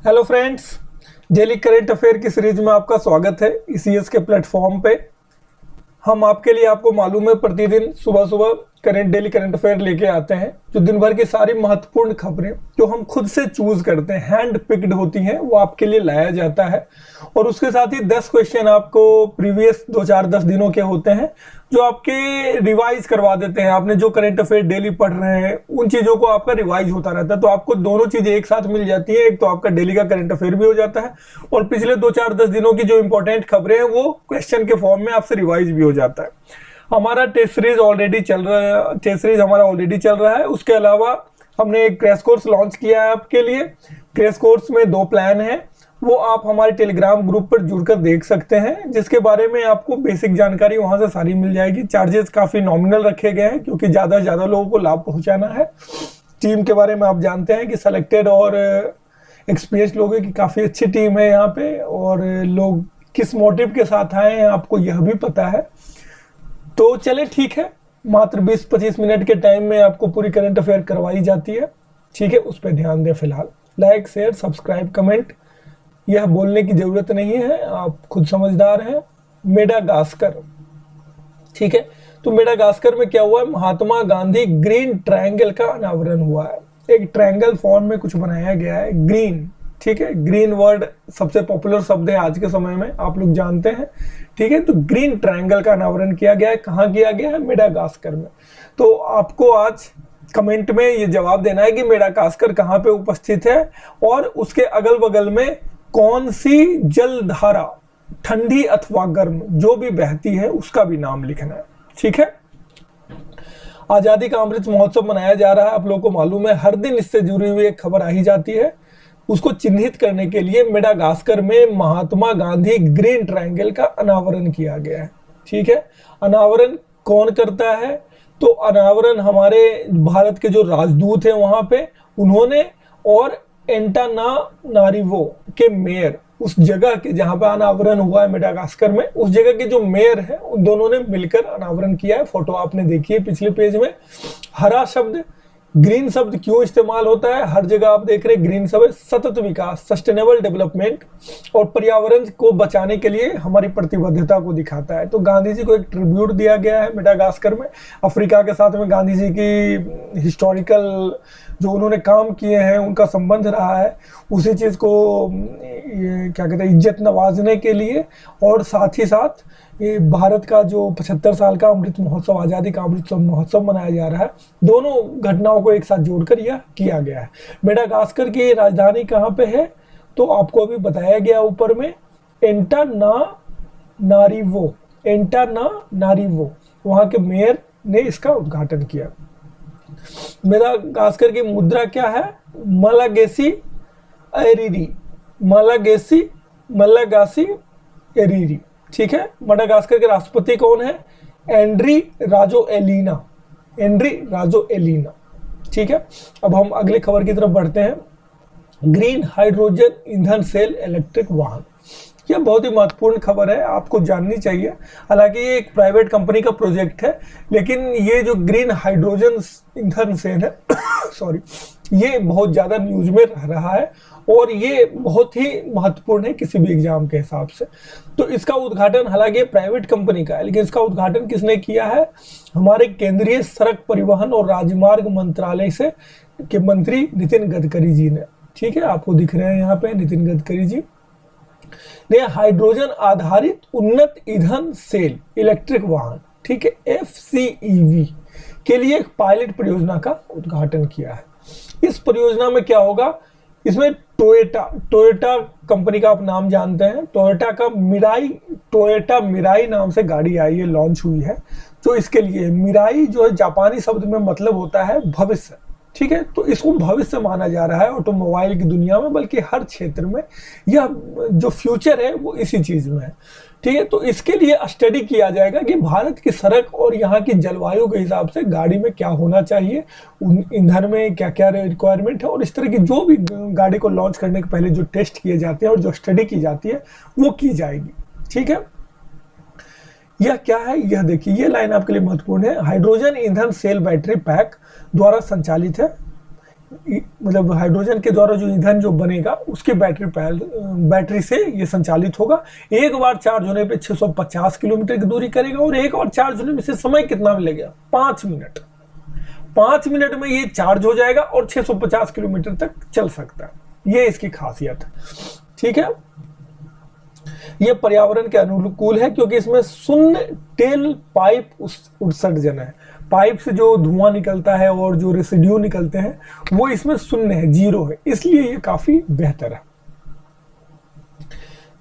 Hello friends, daily current affair की series में आपका स्वागत है। ईसीएस के प्लेटफॉर्म पे हम आपके लिए, आपको मालूम है, प्रतिदिन सुबह सुबह डेली करंट अफेयर लेके आते हैं। जो दिन भर की सारी महत्वपूर्ण खबरें जो हम खुद से चूज करते हैं, हैंड पिक्ड होती हैं, वो आपके लिए लाया जाता है। और उसके साथ ही 10 क्वेश्चन आपको प्रीवियस 10 दिनों के होते हैं, जो आपके रिवाइज करवा देते हैं। आपने जो करंट अफेयर डेली पढ़ रहे हैं, उन चीजों को आपका रिवाइज होता रहता है, तो आपको दोनों चीजें एक साथ मिल जाती है। एक तो आपका डेली का करंट अफेयर भी हो जाता है, और पिछले 10 दिनों की जो इंपॉर्टेंट खबरें हैं वो क्वेश्चन के फॉर्म में आपसे रिवाइज भी हो जाता है। हमारा टेस्ट सीरीज ऑलरेडी चल रहा है। उसके अलावा हमने एक क्रैश कोर्स लॉन्च किया है आपके लिए। क्रैश कोर्स में 2 प्लान है, वो आप हमारे टेलीग्राम ग्रुप पर जुड़कर देख सकते हैं, जिसके बारे में आपको बेसिक जानकारी वहां से सारी मिल जाएगी। चार्जेस काफी नॉमिनल रखे गए हैं, क्योंकि ज्यादा से ज्यादा लोगों को लाभ पहुंचाना है। टीम के बारे में आप जानते हैं कि सिलेक्टेड और एक्सपीरियंस लोगों की काफी अच्छी टीम है यहाँ पे, और लोग किस मोटिव के साथ आए हैं आपको यह भी पता है। तो चले, ठीक है, मात्र 20-25 मिनट के टाइम में आपको पूरी करंट अफेयर करवाई जाती है। ठीक है, उस पर ध्यान दें। फिलहाल लाइक, शेयर, सब्सक्राइब, कमेंट, यह बोलने की जरूरत नहीं है, आप खुद समझदार हैं। मेडागास्कर, ठीक है, तो मेडागास्कर में क्या हुआ है? महात्मा गांधी ग्रीन ट्रायंगल का अनावरण हुआ है। एक ट्रायंगल फॉर्म में कुछ बनाया गया है, ग्रीन। ठीक है, ग्रीन वर्ड सबसे पॉपुलर शब्द है आज के समय में, आप लोग जानते हैं। ठीक है, तो ग्रीन ट्रायंगल का अनावरण किया गया है। कहाँ किया गया है? मेडागास्कर में। तो आपको आज कमेंट में ये जवाब देना है कि मेडागास्कर कहाँ पे उपस्थित है, और उसके अगल बगल में कौन सी जलधारा, ठंडी अथवा गर्म, जो भी बहती है उसका भी नाम लिखना है। ठीक है, आजादी का अमृत महोत्सव मनाया जा रहा है, आप लोगों को मालूम है। हर दिन इससे जुड़ी हुई एक खबर आ ही जाती है। उसको चिन्हित करने के लिए मेडागास्कर में महात्मा गांधी ग्रीन ट्रायंगल का अनावरण किया गया है। ठीक है, अनावरण कौन करता है? तो अनावरण हमारे भारत के जो राजदूत हैं वहां पे, उन्होंने, और एंटानानारिवो के मेयर, उस जगह के जहां पे अनावरण हुआ है मेडागास्कर में, उस जगह के जो मेयर है, उन दोनों ने मिलकर अनावरण किया है। फोटो आपने देखी है पिछले पेज में। हरा शब्द, ग्रीन शब्द क्यों इस्तेमाल होता है? हर जगह आप देख रहे हैं ग्रीन शब्द सतत विकास, सस्टेनेबल डेवलपमेंट, और पर्यावरण को बचाने के लिए हमारी प्रतिबद्धता को दिखाता है। तो गांधी जी को एक ट्रिब्यूट दिया गया है मेडागास्कर में। अफ्रीका के साथ में गांधी जी की हिस्टोरिकल जो उन्होंने काम किए हैं, उनका संबंध रहा है, उसी चीज को क्या कहते हैं, इज्जत नवाजने के लिए, और साथ ही साथ ये भारत का जो 75 साल का अमृत महोत्सव, आजादी का अमृत महोत्सव मनाया जा रहा है, दोनों घटनाओं को एक साथ जोड़कर यह किया गया है। मेडागास्कर की राजधानी कहाँ पे है? तो आपको अभी बताया गया ऊपर में, एंटानानारिवो, वहां के मेयर ने इसका उद्घाटन किया। मेडागास्कर की मुद्रा क्या है? मलागेसी एरीरी। ठीक है, मेडागास्कर के राष्ट्रपति कौन है? Andry Rajoelina. ठीक है, अब हम अगले खबर की तरफ बढ़ते हैं। ग्रीन हाइड्रोजन ईंधन सेल इलेक्ट्रिक वाहन, यह बहुत ही महत्वपूर्ण खबर है, आपको जाननी चाहिए। हालांकि ये एक प्राइवेट कंपनी का प्रोजेक्ट है, लेकिन ये जो ग्रीन हाइड्रोजन ईंधन सेल है सॉरी, ये बहुत ज्यादा न्यूज में रह रहा है, और ये बहुत ही महत्वपूर्ण है किसी भी एग्जाम के हिसाब से। तो इसका उद्घाटन, हालांकि प्राइवेट कंपनी का है, लेकिन इसका उद्घाटन किसने किया है? हमारे केंद्रीय सड़क परिवहन और राजमार्ग मंत्रालय से के मंत्री नितिन गडकरी जी ने। ठीक है, आपको दिख रहे हैं यहाँ पे नितिन गडकरी जी ने हाइड्रोजन आधारित उन्नत ईंधन सेल इलेक्ट्रिक वाहन, ठीक है, FCEV के लिए एक पायलट परियोजना का उद्घाटन किया है। इस परियोजना में क्या होगा? इसमें टोयोटा कंपनी का आप नाम जानते हैं, टोयोटा मिराई नाम से गाड़ी आई है, लॉन्च हुई है। तो इसके लिए मिराई जो है जापानी शब्द में मतलब होता है भविष्य। ठीक है, तो इसको भविष्य माना जा रहा है ऑटोमोबाइल की दुनिया में, बल्कि हर क्षेत्र में। यह जो फ्यूचर है वो इसी चीज में है। ठीक है, तो इसके लिए स्टडी किया जाएगा कि भारत की सड़क और यहाँ की जलवायु के हिसाब से गाड़ी में क्या होना चाहिए, ईंधन में क्या क्या रिक्वायरमेंट है, और इस तरह की जो भी गाड़ी को लॉन्च करने के पहले जो टेस्ट किए जाते हैं और जो स्टडी की जाती है वो की जाएगी। ठीक है, यह क्या है? यह देखिए, ये लाइन आपके लिए महत्वपूर्ण है। हाइड्रोजन ईंधन सेल बैटरी पैक द्वारा संचालित है। मतलब हाइड्रोजन के द्वारा जो ईंधन जो बनेगा उसके बैटरी से ये संचालित होगा। एक बार चार्ज होने पे 650 किलोमीटर की दूरी करेगा और एक बार चार्ज होने में से समय कितना लगेगा? 5 मिनट। 5 मिनट में ये चार्ज हो जाएगा और 650 किलोमीटर तक चल सकता है। ये इसकी खासियत है। ठीक है, ये पर्यावरण के अनुकूल है क्योंकि इसमें शून्य टेल पाइप उत्सर्जन है। पाइप से जो धुआं निकलता है और जो रेसिड्यू निकलते हैं वो इसमें शून्य है, 0 है, इसलिए ये काफी बेहतर है।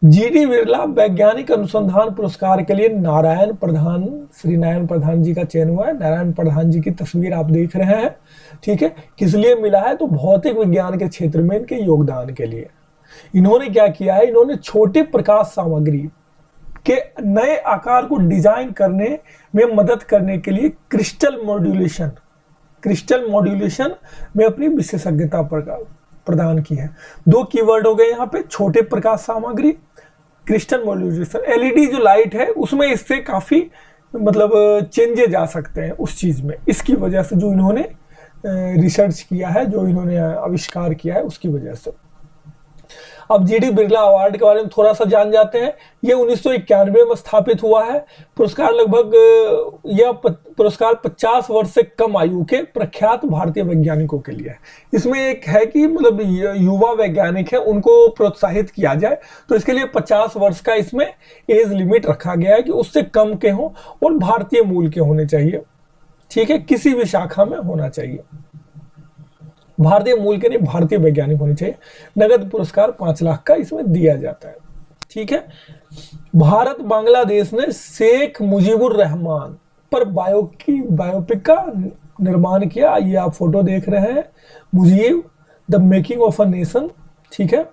जीडी बिरला वैज्ञानिक अनुसंधान पुरस्कार के लिए श्री नारायण प्रधान जी का चयन हुआ है। नारायण प्रधान जी की तस्वीर आप देख रहे हैं। ठीक है, किस लिए मिला है? तो भौतिक विज्ञान के क्षेत्र में इनके योगदान के लिए। इन्होंने क्या किया है? इन्होंने छोटे प्रकाश सामग्री के नए आकार को डिजाइन करने में मदद करने के लिए क्रिस्टल मॉड्यूलेशन में अपनी विशेषज्ञता प्रदान की है। 2 कीवर्ड हो गए यहाँ पे, छोटे प्रकाश सामग्री, क्रिस्टल मॉड्यूलेशन। एलईडी जो लाइट है उसमें इससे काफी मतलब चेंजेज आ सकते हैं उस चीज में, इसकी वजह से जो इन्होंने रिसर्च किया है, जो इन्होंने आविष्कार किया है उसकी वजह से। अब जीडी बिरला अवार्ड के बारे में थोड़ा सा जान जाते हैं। ये 1991 में स्थापित हुआ है। यह पुरस्कार 50 वर्ष से कम आयु के प्रख्यात भारतीय वैज्ञानिकों के लिए है। इसमें एक है कि मतलब युवा वैज्ञानिक है उनको प्रोत्साहित किया जाए, तो इसके लिए 50 वर्ष का इसमें एज लिमिट रखा गया है कि उससे कम के हों और भारतीय मूल के होने चाहिए। ठीक है, किसी भी शाखा में होना चाहिए, भारतीय मूल के नहीं, भारतीय वैज्ञानिक होने चाहिए। नगद पुरस्कार 5 लाख का इसमें दिया जाता है। ठीक है, भारत बांग्लादेश ने शेख मुजीबुर रहमान पर बायोपिक का निर्माण किया। ये आप फोटो देख रहे हैं, Mujib the making of a nation. ठीक है,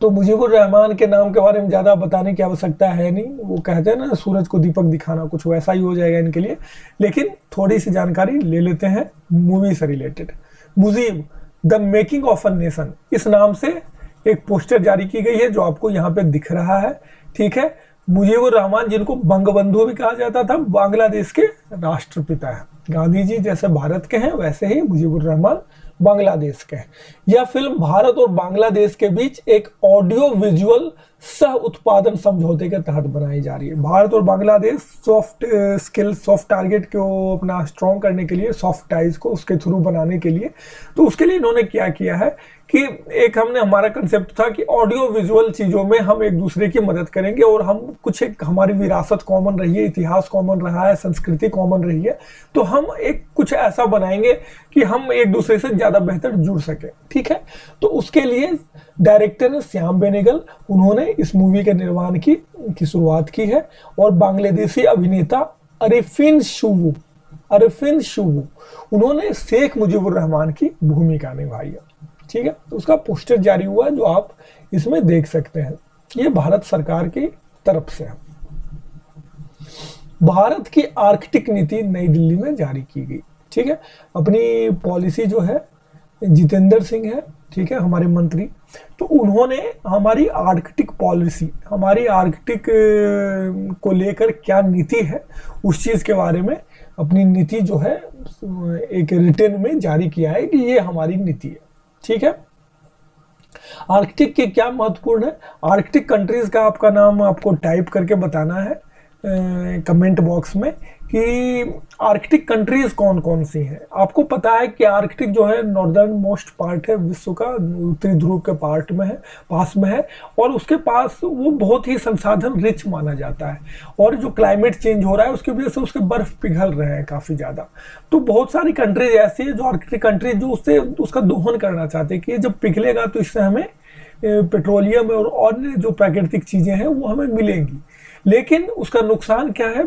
तो मुजीबुर रहमान के नाम के बारे में ज्यादा बताने की आवश्यकता है नहीं, वो कहते हैं ना सूरज को दीपक दिखाना, कुछ वैसा ही हो जाएगा इनके लिए, लेकिन थोड़ी सी जानकारी ले लेते हैं मूवी से related. Mujib the making of a nation, इस नाम से एक पोस्टर जारी की गई है जो आपको यहाँ पे दिख रहा है। ठीक है, मुजीबुर रहमान जिनको बंगबंधु भी कहा जाता था, बांग्लादेश के राष्ट्रपिता है। गांधी जी जैसे भारत के हैं वैसे ही मुजीबुर रहमान बांग्लादेश के हैं। यह फिल्म भारत और बांग्लादेश के बीच एक ऑडियो विजुअल सह उत्पादन समझौते के तहत बनाई जा रही है। भारत और बांग्लादेश सॉफ्ट टारगेट को अपना स्ट्रॉन्ग करने के लिए, सॉफ्ट टाइज को उसके थ्रू बनाने के लिए, तो उसके लिए इन्होंने क्या किया है कि एक हमारा कंसेप्ट था कि ऑडियो विजुअल चीज़ों में हम एक दूसरे की मदद करेंगे और हम कुछ एक हमारी विरासत कॉमन रही है, इतिहास कॉमन रहा है, संस्कृति कॉमन रही है, तो हम एक कुछ ऐसा बनाएंगे कि हम एक दूसरे से ज़्यादा बेहतर जुड़ सके। ठीक है, तो उसके लिए डायरेक्टर श्याम बेनेगल, उन्होंने इस मूवी के निर्माण की शुरुआत की है और बांग्लादेशी अभिनेता अरिफिन शुवू उन्होंने शेख मुजीबुर रहमान की भूमिका निभाई है। ठीक है, तो उसका पोस्टर जारी हुआ है जो आप इसमें देख सकते हैं। ये भारत सरकार की तरफ से है। भारत की आर्कटिक नीति नई दिल्ली में जारी की गई। ठीक है, अपनी पॉलिसी जो है जितेंद्र सिंह है, ठीक है, हमारे मंत्री, तो उन्होंने हमारी आर्कटिक पॉलिसी, हमारी आर्कटिक को लेकर क्या नीति है उस चीज़ के बारे में अपनी नीति जो है एक रिटर्न में जारी किया है कि ये हमारी नीति है। ठीक है, आर्कटिक के क्या महत्वपूर्ण है, आर्कटिक कंट्रीज का आपका नाम आपको टाइप करके बताना है कमेंट बॉक्स में कि आर्कटिक कंट्रीज कौन कौन सी हैं। आपको पता है कि आर्कटिक जो है नॉर्दर्न मोस्ट पार्ट है विश्व का, उत्तरी ध्रुव के पास में है और उसके पास वो बहुत ही संसाधन रिच माना जाता है और जो क्लाइमेट चेंज हो रहा है उसकी वजह से उसके बर्फ पिघल रहे हैं काफ़ी ज़्यादा। तो बहुत सारी कंट्रीज ऐसी है जो आर्कटिक कंट्रीज जो उससे उसका दोहन करना चाहते हैं कि जब पिघलेगा तो इससे हमें पेट्रोलियम और जो प्राकृतिक चीज़ें हैं वो हमें मिलेंगी, लेकिन उसका नुकसान क्या है,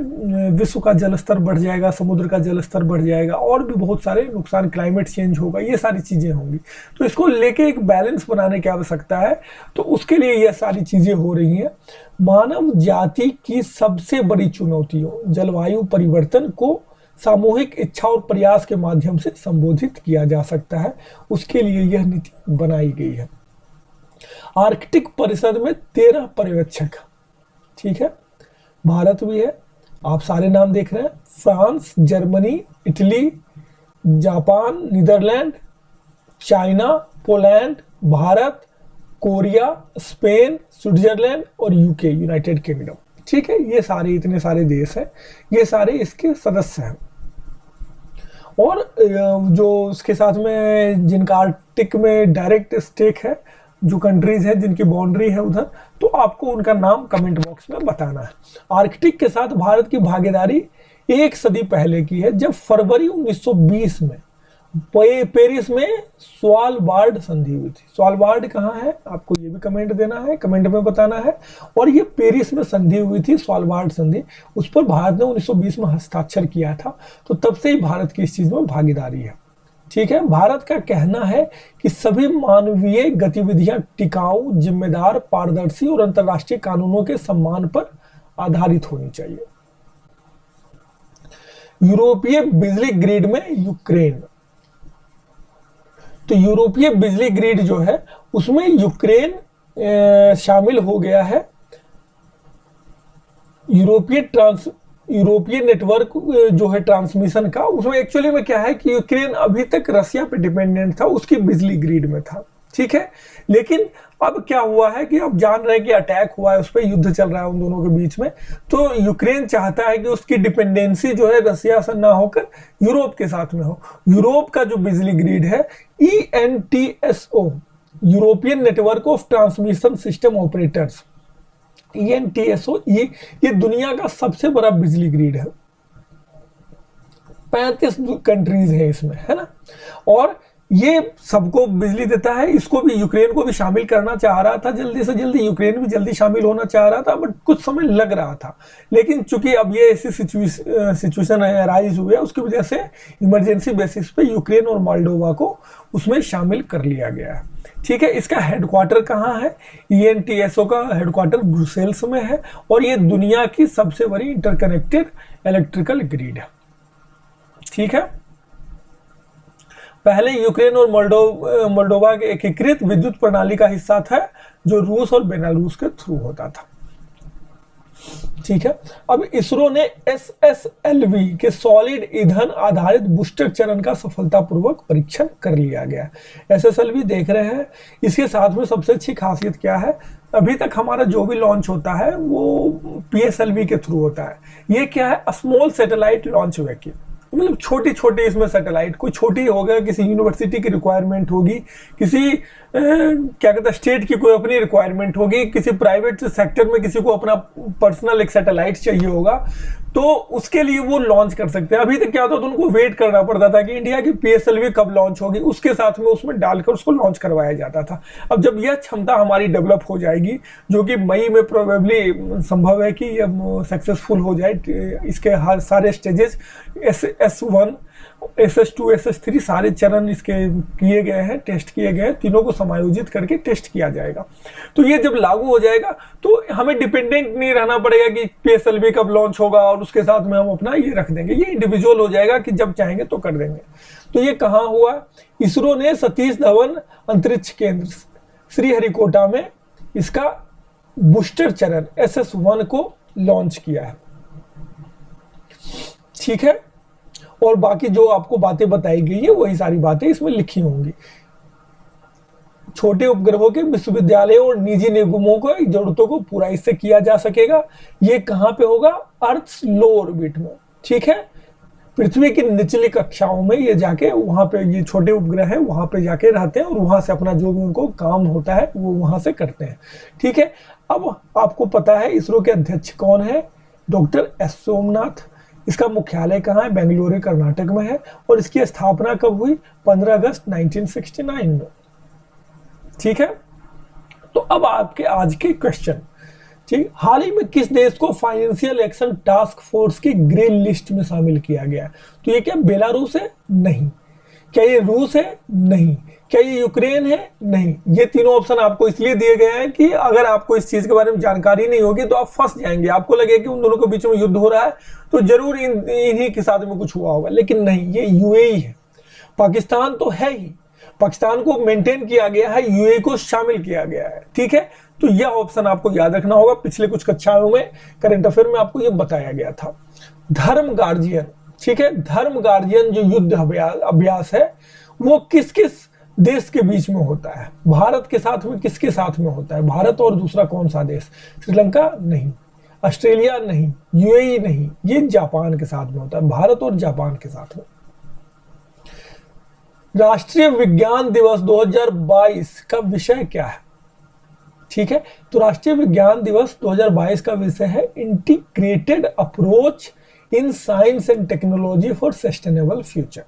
विश्व का जलस्तर बढ़ जाएगा, समुद्र का जलस्तर बढ़ जाएगा और भी बहुत सारे नुकसान, क्लाइमेट चेंज होगा, ये सारी चीज़ें होंगी। तो इसको लेके एक बैलेंस बनाने की आवश्यकता है, तो उसके लिए ये सारी चीज़ें हो रही हैं। मानव जाति की सबसे बड़ी चुनौतियों जलवायु परिवर्तन को सामूहिक इच्छा और प्रयास के माध्यम से संबोधित किया जा सकता है, उसके लिए यह नीति बनाई गई है। आर्कटिक परिषद में 13 पर्यवेक्षक, ठीक है, भारत भी है, आप सारे नाम देख रहे हैं, France, Germany, Italy, Japan, Netherland, China, Poland, Bharat, Korea, Spain, Switzerland और यूके, यूनाइटेड किंगडम। ठीक है, ये सारे इतने सारे देश हैं, ये सारे इसके सदस्य हैं। और जो उसके साथ में जिनका आर्कटिक में डायरेक्ट स्टेक है, जो कंट्रीज है जिनकी बाउंड्री है उधर, तो आपको उनका नाम कमेंट बॉक्स में बताना है। आर्कटिक के साथ भारत की भागीदारी 1 सदी पहले की है, जब फरवरी 1920 में पेरिस में स्वालबार्ड संधि हुई थी। स्वालबार्ड कहाँ है, आपको ये भी कमेंट देना है, कमेंट में बताना है। और ये पेरिस में संधि हुई थी, स्वालबार्ड संधि, उस पर भारत ने 1920 में हस्ताक्षर किया था। तो तब से ही भारत की इस चीज में भागीदारी है। ठीक है, भारत का कहना है कि सभी मानवीय गतिविधियां टिकाऊ, जिम्मेदार, पारदर्शी और अंतर्राष्ट्रीय कानूनों के सम्मान पर आधारित होनी चाहिए। यूरोपीय बिजली ग्रिड में यूक्रेन, तो यूरोपीय बिजली ग्रिड जो है उसमें यूक्रेन शामिल हो गया है। यूरोपीय नेटवर्क जो है ट्रांसमिशन का, उसमें एक्चुअली में क्या है कि यूक्रेन अभी तक रसिया पे डिपेंडेंट था, उसकी बिजली ग्रिड में था। ठीक है, लेकिन अब क्या हुआ है कि अब जान रहे हैं कि अटैक हुआ है, उस पर युद्ध चल रहा है उन दोनों के बीच में, तो यूक्रेन चाहता है कि उसकी डिपेंडेंसी जो है रसिया से ना होकर यूरोप के साथ में हो। यूरोप का जो बिजली ग्रिड है ENTSO, European network of transmission system operators, ENTSO, ये दुनिया का सबसे बड़ा बिजली ग्रिड है। 35 कंट्रीज है इसमें, है ना, और ये सबको बिजली देता है। इसको भी, यूक्रेन को भी शामिल करना चाह रहा था जल्दी से जल्दी, यूक्रेन भी जल्दी शामिल होना चाह रहा था, बट कुछ समय लग रहा था। लेकिन चूंकि अब ये ऐसी सिचुएशन राइज हुई है, उसकी वजह से इमरजेंसी बेसिस पे यूक्रेन और मोल्डोवा को उसमें शामिल कर लिया गया है। ठीक है, इसका हेडक्वार्टर कहाँ है, ENTSO का हेडक्वार्टर ब्रुसेल्स में है, और ये दुनिया की सबसे बड़ी इंटरकनेक्टेड इलेक्ट्रिकल ग्रिड है। ठीक है, पहले यूक्रेन और मोल्डोवा के एकीकृत विद्युत प्रणाली का हिस्सा था, जो रूस और बेलारूस के थ्रू होता था। ठीक है, अब इसरो ने SSLV के सॉलिड ईंधन आधारित बूस्टर चरण का सफलतापूर्वक परीक्षण कर लिया गया। SSLV देख रहे हैं, इसके साथ में सबसे अच्छी खासियत क्या है, अभी तक हमारा जो भी लॉन्च होता है वो PSLV के थ्रू होता है। ये क्या है, स्मॉल सैटेलाइट लॉन्च व्हीकल, मतलब छोटी छोटी इसमें सैटेलाइट, कोई छोटी होगा, किसी यूनिवर्सिटी की रिक्वायरमेंट होगी, किसी क्या कहते हैं स्टेट की कोई अपनी रिक्वायरमेंट होगी, किसी प्राइवेट सेक्टर में किसी को अपना पर्सनल एक सैटेलाइट चाहिए होगा, तो उसके लिए वो लॉन्च कर सकते हैं। अभी तक क्या होता था, उनको वेट करना पड़ता था कि इंडिया की PSLV कब लॉन्च होगी, उसके साथ में उसमें डालकर उसको लॉन्च करवाया जाता था। अब जब यह क्षमता हमारी डेवलप हो जाएगी, जो कि मई में प्रोबेबली संभव है कि यह सक्सेसफुल हो जाए, इसके हर सारे स्टेजेस SS1, SS2, SS3 सारे चरण इसके किए गए हैं, टेस्ट किए गए हैं, तीनों को समायोजित करके टेस्ट किया जाएगा। तो ये जब लागू हो जाएगा तो हमें डिपेंडेंट नहीं रहना पड़ेगा कि PSLV कब लॉन्च होगा और उसके साथ में हम अपना ये रख देंगे, ये इंडिविजुअल हो जाएगा कि जब चाहेंगे तो कर देंगे। तो ये कहाँ हुआ, इसरो ने सतीश धवन अंतरिक्ष केंद्र श्रीहरिकोटा में इसका बूस्टर चरण SS1 को लॉन्च किया है। ठीक है, और बाकी जो आपको बातें बताई गई है वही सारी बातें इसमें लिखी होंगी। छोटे उपग्रहों के विश्वविद्यालयों और निजी निगमों को जरूरतों को पूरा इससे किया जा सकेगा। ये कहाँ पे होगा, अर्थ लो ऑर्बिट में। ठीक है, पृथ्वी की निचली कक्षाओं में ये जाके वहां पे, ये छोटे उपग्रह है, वहां पे जाके रहते हैं और वहां से अपना जो भी उनको काम होता है वो वहां से करते हैं। ठीक है, अब आपको पता है इसरो के अध्यक्ष कौन है, डॉक्टर S सोमनाथ। इसका मुख्यालय कहाँ है, बेंगलुरु कर्नाटक में है, और इसकी स्थापना कब हुई, 15 अगस्त 1969 में। ठीक है, तो अब आपके आज के क्वेश्चन। ठीक, हाल ही में किस देश को फाइनेंशियल एक्शन टास्क फोर्स की ग्रे लिस्ट में शामिल किया गया? तो ये क्या बेलारूस है? नहीं। क्या ये रूस है? नहीं। क्या ये यूक्रेन है? नहीं। ये तीनों ऑप्शन आपको इसलिए दिए गए हैं कि अगर आपको इस चीज के बारे में जानकारी नहीं होगी तो आप फंस जाएंगे, आपको लगे कि उन दोनों के बीच में युद्ध हो रहा है तो जरूर इन्हीं के साथ में कुछ हुआ होगा, लेकिन नहीं, ये UAE है। पाकिस्तान तो है ही, पाकिस्तान को मेंटेन किया गया है, UAE को शामिल किया गया है। ठीक है, तो यह ऑप्शन आपको याद रखना होगा। पिछले कुछ कक्षाओं में करंट अफेयर में आपको यह बताया गया था। धर्म गार्जियन, ठीक है, धर्म गार्जियन जो युद्ध अभ्यास है वो किस किस देश के बीच में होता है। भारत के साथ में किसके साथ में होता है? भारत और दूसरा कौन सा देश? श्रीलंका नहीं, ऑस्ट्रेलिया नहीं, यूएई नहीं, ये जापान के साथ में होता है, भारत और जापान के साथ में। राष्ट्रीय विज्ञान दिवस 2022 का विषय क्या है? ठीक है, तो राष्ट्रीय विज्ञान दिवस 2022 का विषय है integrated approach in science and technology for sustainable future.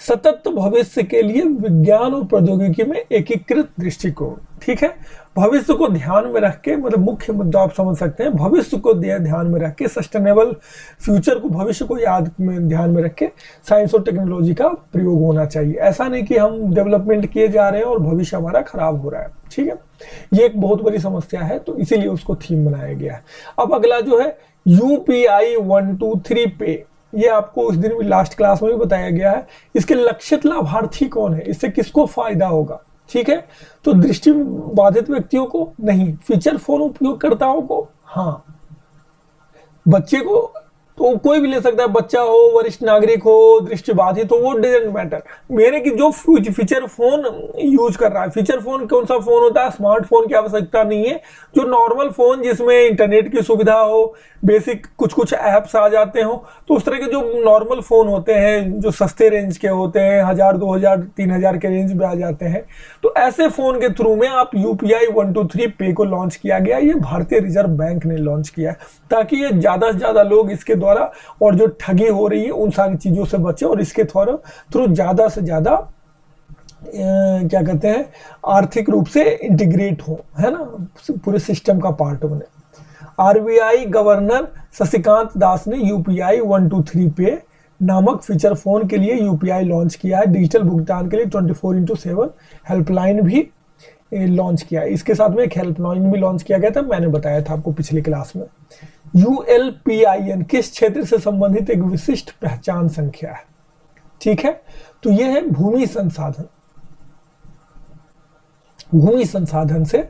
सतत भविष्य के लिए विज्ञान और प्रौद्योगिकी में एकीकृत दृष्टिकोण। ठीक है, भविष्य को ध्यान में रख के, मतलब मुख्य मुद्दा आप समझ सकते हैं, भविष्य को ध्यान में रख के, सस्टेनेबल फ्यूचर को, भविष्य को ध्यान में रख के साइंस और टेक्नोलॉजी का प्रयोग होना चाहिए। ऐसा नहीं कि हम डेवलपमेंट किए जा रहे हैं और भविष्य हमारा खराब हो रहा है। ठीक है, ये एक बहुत बड़ी समस्या है, तो इसीलिए उसको थीम बनाया गया है। अब अगला जो है UPI 123 पे, ये आपको उस दिन भी लास्ट क्लास में भी बताया गया है। इसके लक्षित लाभार्थी कौन है? इससे किसको फायदा होगा? ठीक है, तो दृष्टि बाधित व्यक्तियों को नहीं, फीचर फोन उपयोगकर्ताओं को, हाँ, बच्चे को तो कोई भी ले सकता है, बच्चा हो, वरिष्ठ नागरिक हो, दृष्टिबाधित हो, वो डजंट मैटर। मेरे की जो फीचर फोन यूज कर रहा है, फीचर फोन कौन सा फोन होता है? स्मार्टफोन की आवश्यकता नहीं है, जो नॉर्मल फोन जिसमें इंटरनेट की सुविधा हो, बेसिक कुछ ऐप्स आ जाते हो, तो उस तरह के जो नॉर्मल फोन होते हैं, जो सस्ते रेंज के होते हैं, 1000, 2000, 3000 के रेंज में आ जाते हैं, तो ऐसे फोन के थ्रू में आप UPI 123 पे को लॉन्च किया गया। ये भारतीय रिजर्व बैंक ने लॉन्च किया है, ताकि ये ज्यादा से ज्यादा लोग इसके द्वारा, और जो ठगी हो रही है उन सारी चीजों से बचे, और इसके थ्रू ज्यादा से ज्यादा क्या कहते हैं, आर्थिक रूप से इंटीग्रेट हो, है ना, पूरे सिस्टम का पार्ट बने। RBI गवर्नर शशिकांत दास ने UPI 123 पे नामक फीचर फोन के लिए UPI लॉन्च किया है। डिजिटल भुगतान के लिए 24x7 हेल्पलाइन भी लॉन्च किया है। इसके साथ में एक हेल्पलाइन भी लॉन्च किया गया था, मैंने बताया था आपको पिछली क्लास में। ULPIN किस क्षेत्र से संबंधित एक विशिष्ट पहचान संख्या है? ठीक है, तो यह है भूमि संसाधन, भूमि संसाधन से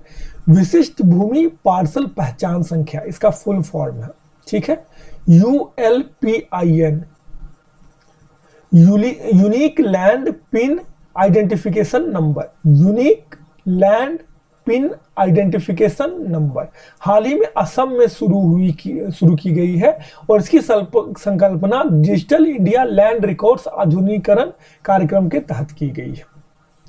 विशिष्ट भूमि पार्सल पहचान संख्या, इसका फुल फॉर्म है। ठीक है, ULPIN unique land pin identification number, unique land pin identification number हाल ही में असम में शुरू की गई है, और इसकी संकल्पना डिजिटल इंडिया लैंड रिकॉर्ड्स आधुनिकीकरण कार्यक्रम के तहत की गई है।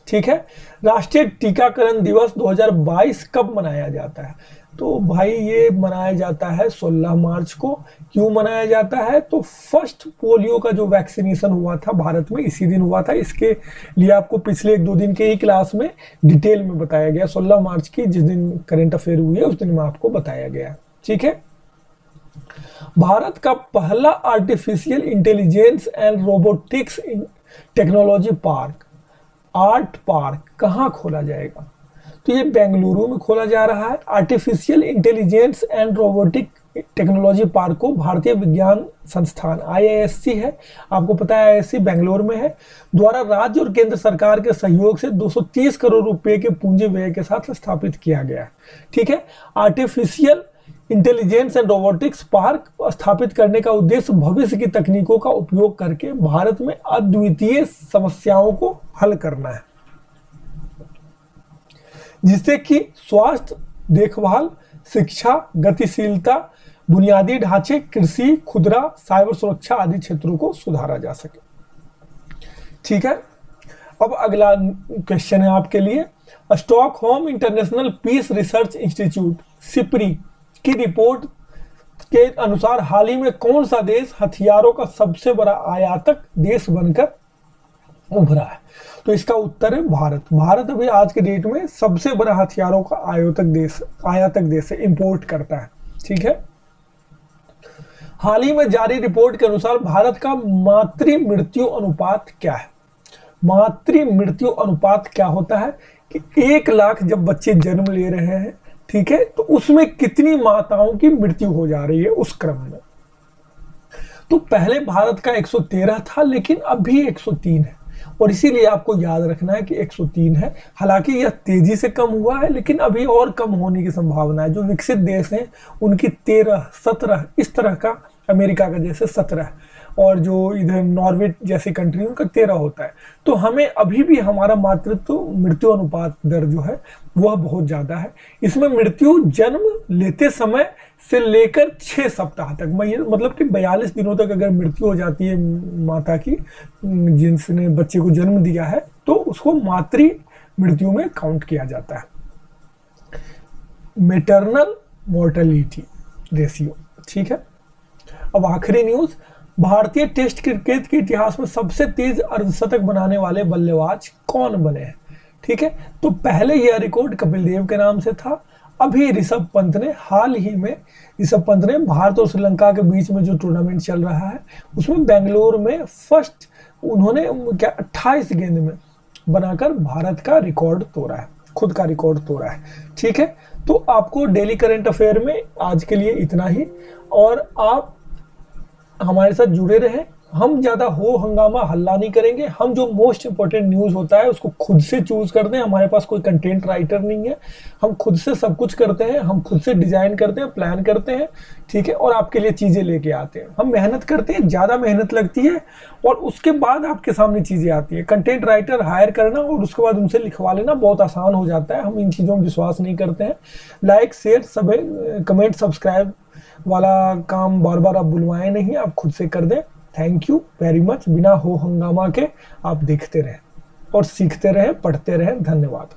ठीक है, राष्ट्रीय टीकाकरण दिवस 2022 कब मनाया जाता है? तो भाई ये मनाया जाता है 16 मार्च को। क्यों मनाया जाता है? तो फर्स्ट पोलियो का जो वैक्सीनेशन हुआ था भारत में, इसी दिन हुआ था। इसके लिए आपको पिछले 1-2 दिन के ही क्लास में डिटेल में बताया गया। 16 मार्च की जिस दिन करंट अफेयर हुई है उस दिन में आपको बताया गया। ठीक है, भारत का पहला artificial intelligence and robotics technology park, art park, कहाँ खोला जाएगा? तो ये बेंगलुरु में खोला जा रहा है। Artificial intelligence and robotic technology park को भारतीय विज्ञान संस्थान IISc है, आपको पता है IISc बेंगलुरु में है, द्वारा राज्य और केंद्र सरकार के सहयोग से 230 करोड़ रुपए के पूंजी व्यय के साथ स्थापित किया गया है। ठीक है, artificial intelligence and robotics park स्थापित करने का उद्देश्य भविष्य की तकनीकों का उपयोग करके भारत में अद्वितीय समस्याओं को हल करना है, जिससे कि स्वास्थ्य देखभाल, शिक्षा, गतिशीलता, बुनियादी ढांचे, कृषि, खुदरा, साइबर सुरक्षा आदि क्षेत्रों को सुधारा जा सके। ठीक है, अब अगला क्वेश्चन है आपके लिए। Stockholm international peace research institute SIPRI की रिपोर्ट के अनुसार हाल ही में कौन सा देश हथियारों का सबसे बड़ा आयातक देश बनकर उभरा है? तो इसका उत्तर है भारत। भारत अभी आज के डेट में सबसे बड़ा हथियारों का आयातक देश है, इंपोर्ट करता है। ठीक है, हाल ही में जारी रिपोर्ट के अनुसार भारत का मातृ मृत्यु अनुपात क्या है? मातृ मृत्यु अनुपात क्या होता है कि 1 लाख जब बच्चे जन्म ले रहे हैं, ठीक है, तो उसमें कितनी माताओं की मृत्यु हो जा रही है उस क्रम में। तो पहले भारत का 113 था, लेकिन अभी 103 है, और इसीलिए आपको याद रखना है कि 103 है। हालांकि यह तेजी से कम हुआ है, लेकिन अभी और कम होने की संभावना है। जो विकसित देश हैं उनकी 13, 17 इस तरह का, अमेरिका का जैसे 17, और जो इधर नॉर्वे जैसी कंट्री उनका 13 होता है। तो हमें अभी भी हमारा मातृत्व मृत्यु अनुपात दर जो है वह बहुत ज़्यादा है। इसमें मृत्यु जन्म लेते समय से लेकर 6 सप्ताह तक, मतलब कि 42 दिनों तक अगर मृत्यु हो जाती है माता की जिसने बच्चे को जन्म दिया है, तो उसको मातृ मृत्यु में काउंट किया जाता है। मैटरनल मोर्टेलिटी रेशियो, ठीक है। अब आखिरी न्यूज, भारतीय टेस्ट क्रिकेट के इतिहास में सबसे तेज अर्धशतक बनाने वाले बल्लेबाज कौन बने हैं, ठीक है। तो पहले यह रिकॉर्ड कपिल देव के नाम से था। अभी ऋषभ पंत ने हाल ही में भारत और श्रीलंका के बीच में जो टूर्नामेंट चल रहा है उसमें बेंगलोर में फर्स्ट उन्होंने 28 गेंद में बनाकर भारत का रिकॉर्ड तोड़ा है, खुद का रिकॉर्ड तोड़ा है, ठीक है। तो आपको डेली करंट अफेयर में आज के लिए इतना ही, और आप हमारे साथ जुड़े रहें। हम ज़्यादा हो हंगामा हल्ला नहीं करेंगे, हम जो मोस्ट इंपॉर्टेंट न्यूज़ होता है उसको खुद से चूज करते हैं। हमारे पास कोई कंटेंट राइटर नहीं है, हम खुद से सब कुछ करते हैं, हम खुद से डिजाइन करते हैं, प्लान करते हैं, ठीक है, और आपके लिए चीज़ें लेके आते हैं। हम मेहनत करते हैं, ज़्यादा मेहनत लगती है और उसके बाद आपके सामने चीज़ें आती है। कंटेंट राइटर हायर करना और उसके बाद उनसे लिखवा लेना बहुत आसान हो जाता है, हम इन चीज़ों में विश्वास नहीं करते हैं। लाइक शेयर सब कमेंट सब्सक्राइब वाला काम बार बार आप बुलवाएं नहीं, आप खुद से कर दें। Thank you very much. बिना हो हंगामा के आप देखते रहें और सीखते रहें, पढ़ते रहें। धन्यवाद।